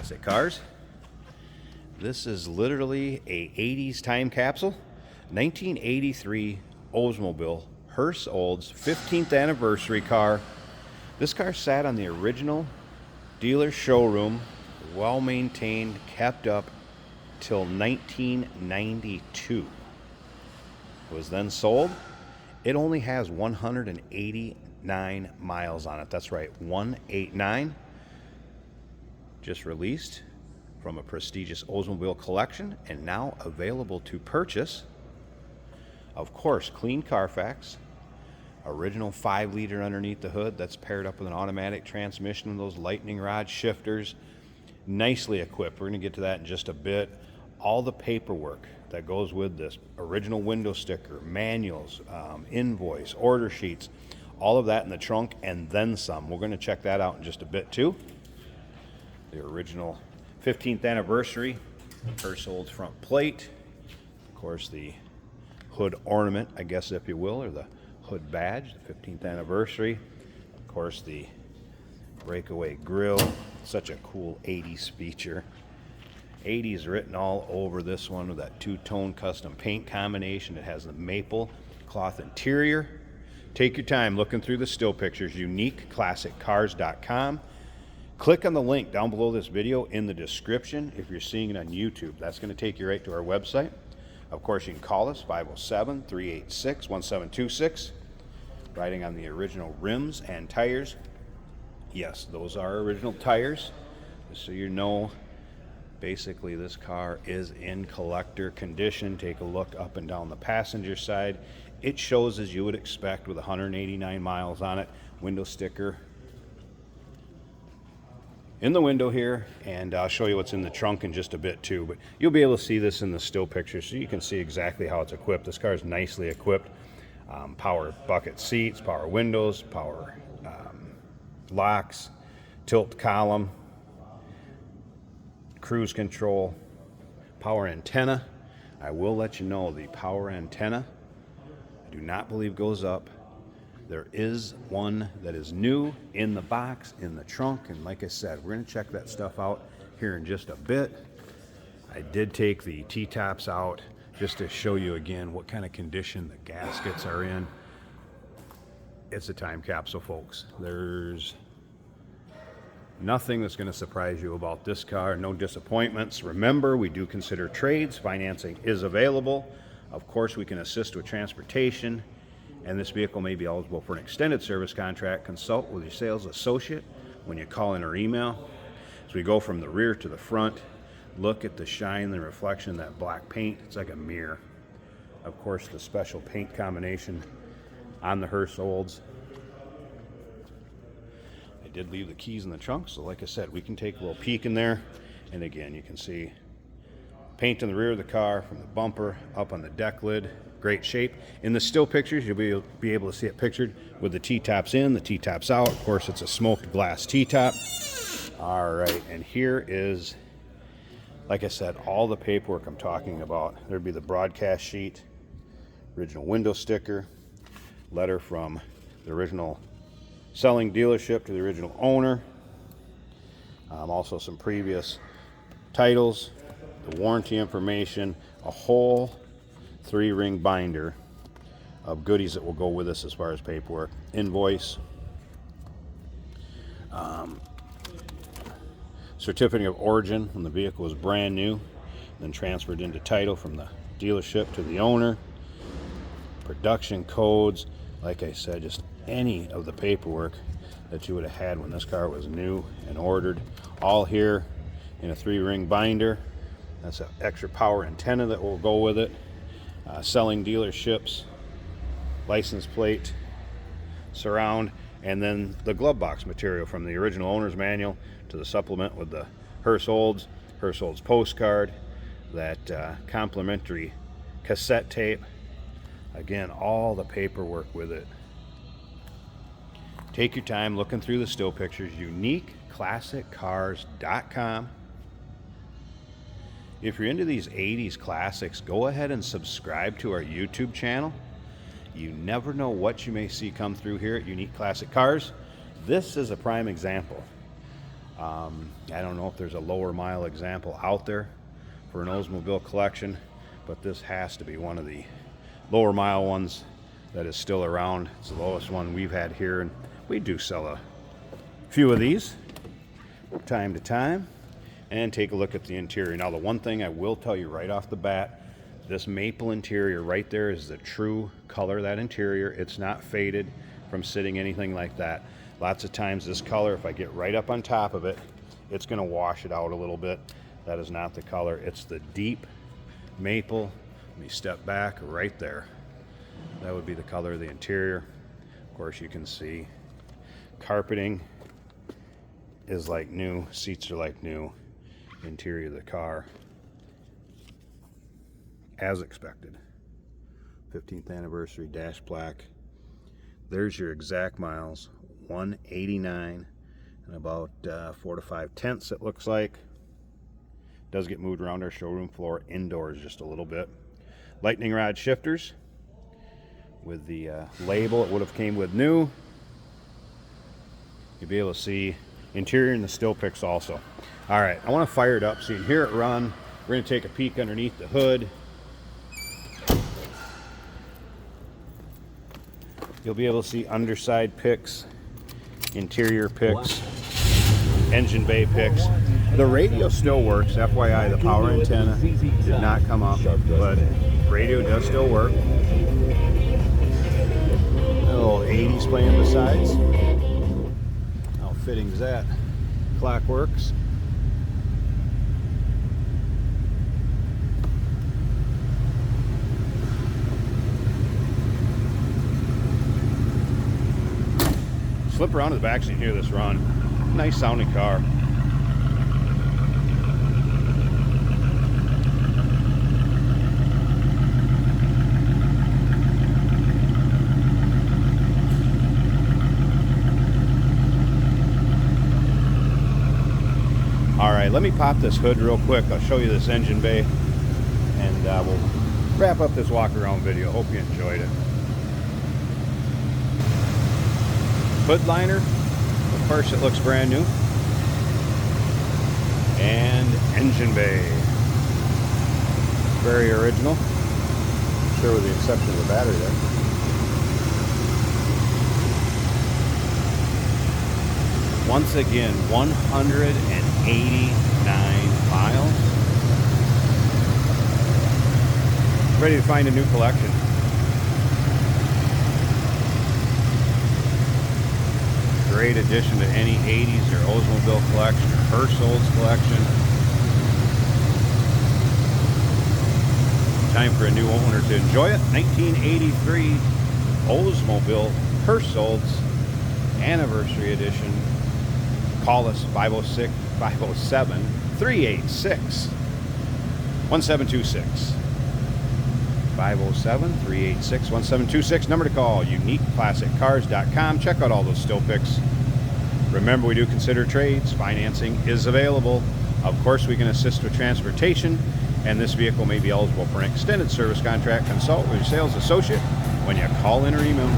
Classic Cars. This is literally a 80s time capsule. 1983 Oldsmobile Hurst Olds 15th anniversary car. This car sat on the original dealer showroom, well maintained, kept up till 1992. It was then sold. It only has 189 miles on it. That's right, 189. Just released from a prestigious Oldsmobile collection and now available to purchase. Of course, clean Carfax, original 5-liter underneath the hood that's paired up with an automatic transmission with those lightning rod shifters. Nicely equipped. We're going to get to that in just a bit. All the paperwork that goes with this, original window sticker, manuals, invoice, order sheets, all of that in the trunk and then some. We're going to check that out in just a bit too. The original 15th anniversary Hurst Olds front plate. Of course, the hood ornament, I guess if you will, or the hood badge, the 15th anniversary. Of course, the breakaway grille. Such a cool 80s feature. 80s written all over this one with that two-tone custom paint combination. It has the maple cloth interior. Take your time looking through the still pictures. UniqueClassicCars.com. Click on the link down below this video in the description if you're seeing it on YouTube. That's going to take you right to our website. Of course, you can call us 507-386-1726. Riding on the original rims and tires. Yes, those are original tires. Just so you know, basically this car is in collector condition. Take a look up and down the passenger side. It shows as you would expect with 189 miles on it. Window sticker in the window here, and I'll show you what's in the trunk in just a bit too, but you'll be able to see this in the still picture so you can see exactly how it's equipped. This car is nicely equipped. Power bucket seats, power windows, power locks, tilt column, cruise control, power antenna. I will let you know the power antenna, I do not believe goes up. There is one that is new in the box, in the trunk, and like I said, we're going to check that stuff out here in just a bit. I did take the T-tops out just to show you again what kind of condition the gaskets are in. It's a time capsule, folks. There's nothing that's going to surprise you about this car. No disappointments. Remember, we do consider trades. Financing is available. Of course, we can assist with transportation. And this vehicle may be eligible for an extended service contract. Consult with your sales associate when you call in or email. As we go from the rear to the front, look at the shine, the reflection, that black paint. It's like a mirror. Of course, the special paint combination on the Hurst Olds. I did leave the keys in the trunk, so like I said, we can take a little peek in there. And again, you can see paint in the rear of the car from the bumper up on the deck lid. Great shape. In the still pictures, you'll be able to see it pictured with the T-tops in, the T-tops out. Of course, it's a smoked glass T-top. All right, and here is, like I said, all the paperwork I'm talking about. There'd be the broadcast sheet, original window sticker, letter from the original selling dealership to the original owner. Also some previous titles, the warranty information, a whole 3-ring binder of goodies that will go with us as far as paperwork, invoice, certificate of origin when the vehicle was brand new, then transferred into title from the dealership to the owner, production codes, like I said, just any of the paperwork that you would have had when this car was new and ordered, all here in a 3-ring binder. That's an extra power antenna that will go with it. Selling dealerships, license plate, surround, and then the glove box material from the original owner's manual to the supplement with the Hurst Olds postcard, that complimentary cassette tape. Again, all the paperwork with it. Take your time looking through the still pictures. UniqueClassicCars.com. If you're into these 80s classics, go ahead and subscribe to our YouTube channel. You never know what you may see come through here at Unique Classic Cars. This is a prime example I don't know if there's a lower mile example out there for an Oldsmobile collection, but this has to be one of the lower mile ones that is still around. It's the lowest one we've had here, and we do sell a few of these from time to time. And take a look at the interior. Now, the one thing I will tell you right off the bat, this maple interior right there is the true color of that interior. It's not faded from sitting, anything like that. Lots of times this color, if I get right up on top of it, it's going to wash it out a little bit. That is not the color. It's the deep maple. Let me step back right there. That would be the color of the interior. Of course, you can see carpeting is like new. Seats are like new. Interior of the car, as expected. 15th anniversary dash plaque. There's your exact miles, 189 and about 4 to 5 tenths, it looks like. Does get moved around our showroom floor indoors just a little bit. Lightning rod shifters with the label it would have came with new. You'll be able to see interior and the still pics also. All right, I want to fire it up so you can hear it run. We're going to take a peek underneath the hood. You'll be able to see underside pics, interior pics, engine bay pics. The radio still works. FYI, the power antenna did not come up, but radio does still work. A little 80s playing besides. How fitting is that? Clock works. Flip around to the back so you can hear this run. Nice sounding car. All right, let me pop this hood real quick. I'll show you this engine bay, and we'll wrap up this walk around video. Hope you enjoyed it. Hood liner, of course it looks brand new, and engine bay, very original, sure, with the exception of the battery there. Once again, 189 miles. Ready to find a new collection. Great addition to any 80s or Oldsmobile collection or Hurst Olds collection. Time for a new owner to enjoy it. 1983 Oldsmobile Hurst Olds Anniversary Edition. Call us 507-386-1726. 507-386-1726. Number to call, uniqueclassiccars.com. Check out all those still pics. Remember, we do consider trades. Financing is available. Of course, we can assist with transportation, and this vehicle may be eligible for an extended service contract. Consult with your sales associate when you call in or email.